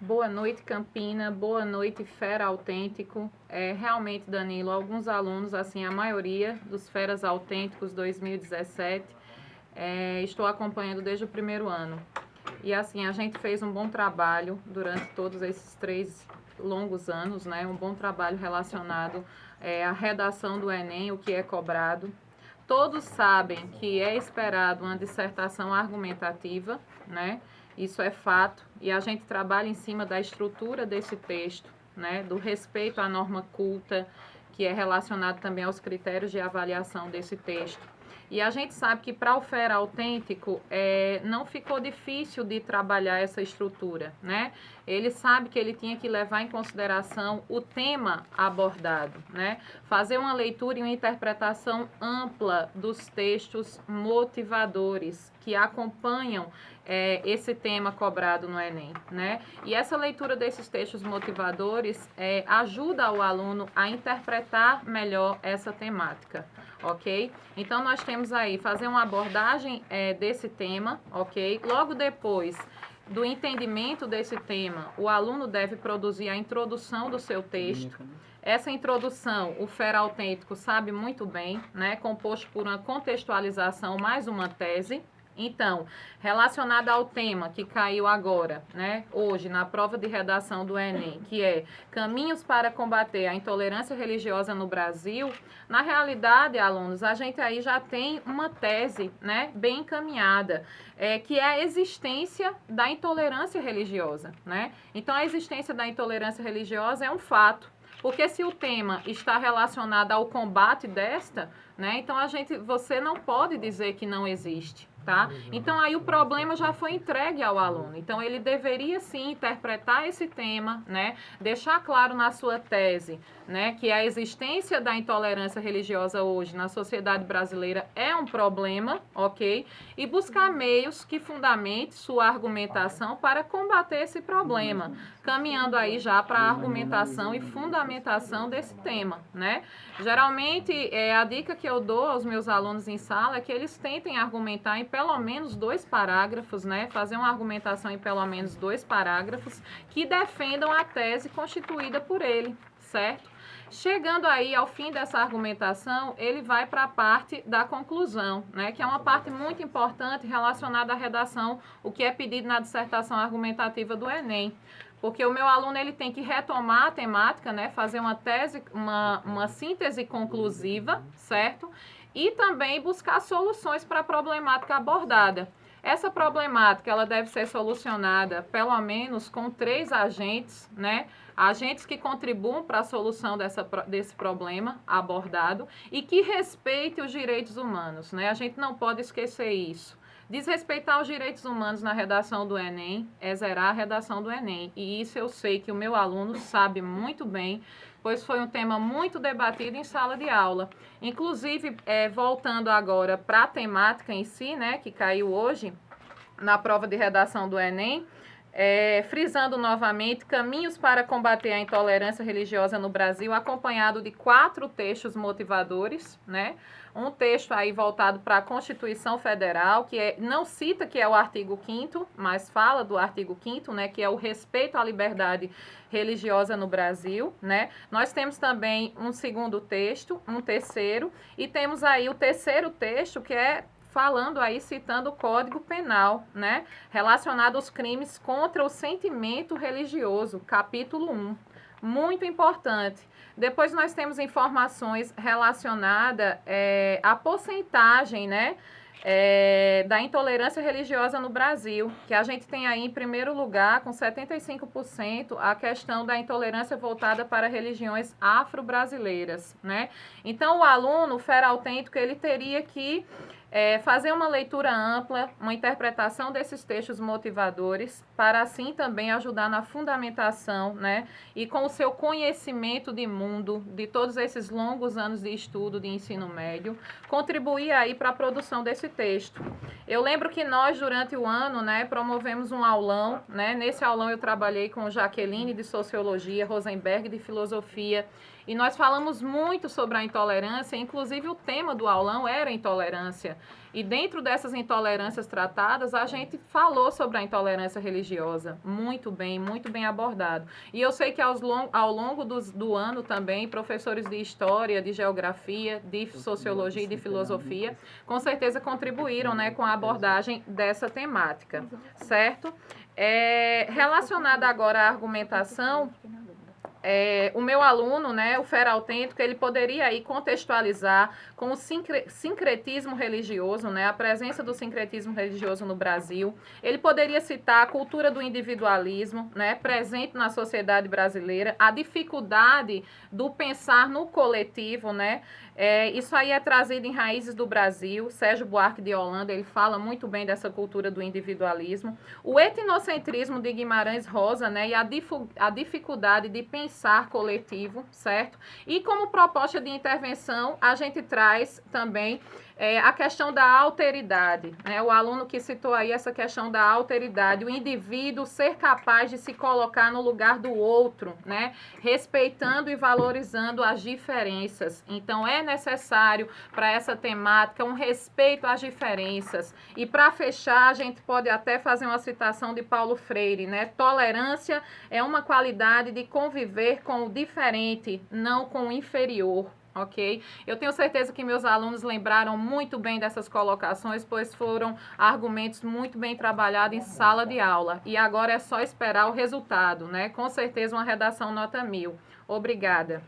Boa noite, Campina. Boa noite, Fera Autêntico. Realmente, Danilo, alguns alunos, assim, a maioria dos Feras Autênticos 2017, estou acompanhando desde o primeiro ano. E, assim, a gente fez um bom trabalho durante todos esses 3 longos anos, né? Um bom trabalho relacionado à redação do Enem, o que é cobrado. Todos sabem que é esperado uma dissertação argumentativa, né? Isso é fato, e a gente trabalha em cima da estrutura desse texto, né? Do respeito à norma culta, que é relacionado também aos critérios de avaliação desse texto. E a gente sabe que para o Fera Autêntico não ficou difícil de trabalhar essa estrutura, né? Ele sabe que ele tinha que levar em consideração o tema abordado, né? Fazer uma leitura e uma interpretação ampla dos textos motivadores que acompanham esse tema cobrado no Enem, né? E essa leitura desses textos motivadores ajuda o aluno a interpretar melhor essa temática, ok? Então, nós temos aí fazer uma abordagem desse tema, ok? Logo depois do entendimento desse tema, o aluno deve produzir a introdução do seu texto. Essa introdução, o Fera Autêntico sabe muito bem, né? Composto por uma contextualização mais uma tese. Então, relacionada ao tema que caiu agora, né, hoje, na prova de redação do Enem, que é Caminhos para combater a intolerância religiosa no Brasil, na realidade, alunos, a gente aí já tem uma tese, né, bem encaminhada, que é a existência da intolerância religiosa, né? Então, a existência da intolerância religiosa é um fato. Porque se o tema está relacionado ao combate desta, né, então você não pode dizer que não existe. Tá? Então, aí o problema já foi entregue ao aluno. Então, ele deveria, sim, interpretar esse tema, né? Deixar claro na sua tese, né, que a existência da intolerância religiosa hoje na sociedade brasileira é um problema, ok? E buscar meios que fundamentem sua argumentação para combater esse problema, caminhando aí já para a argumentação e fundamentação desse tema, né? Geralmente, a dica que eu dou aos meus alunos em sala é que eles tentem argumentar em pelo menos 2 parágrafos, né? Fazer uma argumentação em pelo menos 2 parágrafos que defendam a tese constituída por ele, certo? Chegando aí ao fim dessa argumentação, ele vai para a parte da conclusão, né? Que é uma parte muito importante relacionada à redação, o que é pedido na dissertação argumentativa do Enem. Porque o meu aluno ele tem que retomar a temática, né? Fazer uma tese, uma síntese conclusiva, certo? E também buscar soluções para a problemática abordada. Essa problemática ela deve ser solucionada pelo menos com 3 agentes, né? Agentes que contribuam para a solução desse problema abordado e que respeitem os direitos humanos, né? A gente não pode esquecer isso. Desrespeitar os direitos humanos na redação do Enem é zerar a redação do Enem. E isso eu sei que o meu aluno sabe muito bem, pois foi um tema muito debatido em sala de aula. Inclusive, voltando agora para a temática em si, né, que caiu hoje na prova de redação do Enem, frisando novamente, Caminhos para combater a intolerância religiosa no Brasil, acompanhado de 4 textos motivadores, né? Um texto aí voltado para a Constituição Federal, que não cita que é o artigo 5º, mas fala do artigo 5º, né, que é o respeito à liberdade religiosa no Brasil, né? Nós temos também um segundo texto, um terceiro, e temos aí o terceiro texto, que é falando aí, citando o Código Penal, né, relacionado aos crimes contra o sentimento religioso, capítulo 1. Muito importante. Depois nós temos informações relacionadas à porcentagem, né, da intolerância religiosa no Brasil, que a gente tem aí em primeiro lugar, com 75%, a questão da intolerância voltada para religiões afro-brasileiras, né? Então, o aluno, o Fera Autêntico, ele teria que fazer uma leitura ampla, uma interpretação desses textos motivadores, para assim também ajudar na fundamentação, né? E com o seu conhecimento de mundo, de todos esses longos anos de estudo de ensino médio, contribuir aí para a produção desse texto. Eu lembro que nós, durante o ano, né, promovemos um aulão, né? Nesse aulão eu trabalhei com Jaqueline de Sociologia, Rosenberg de Filosofia, e nós falamos muito sobre a intolerância, inclusive o tema do aulão era intolerância. E dentro dessas intolerâncias tratadas, a gente falou sobre a intolerância religiosa, muito bem abordado. E eu sei que ao longo do ano também, professores de história, de geografia, de sociologia e de filosofia, com certeza contribuíram, né, com a abordagem dessa temática, certo? Relacionada agora à argumentação, o meu aluno, né, o Fera Autêntico, ele poderia aí contextualizar com o sincretismo religioso, né, a presença do sincretismo religioso no Brasil. Ele poderia citar a cultura do individualismo, né, presente na sociedade brasileira, a dificuldade do pensar no coletivo, né, isso aí é trazido em Raízes do Brasil. Sérgio Buarque de Holanda, ele fala muito bem dessa cultura do individualismo. O etnocentrismo de Guimarães Rosa, né, e a dificuldade de pensar coletivo, certo? E como proposta de intervenção, a gente traz também a questão da alteridade, né? O aluno que citou aí essa questão da alteridade, o indivíduo ser capaz de se colocar no lugar do outro, né? Respeitando e valorizando as diferenças. Então, é necessário para essa temática um respeito às diferenças. E para fechar, a gente pode até fazer uma citação de Paulo Freire, né? Tolerância é uma qualidade de conviver com o diferente, não com o inferior. Ok? Eu tenho certeza que meus alunos lembraram muito bem dessas colocações, pois foram argumentos muito bem trabalhados em sala de aula. E agora é só esperar o resultado, né? Com certeza uma redação nota 1000. Obrigada.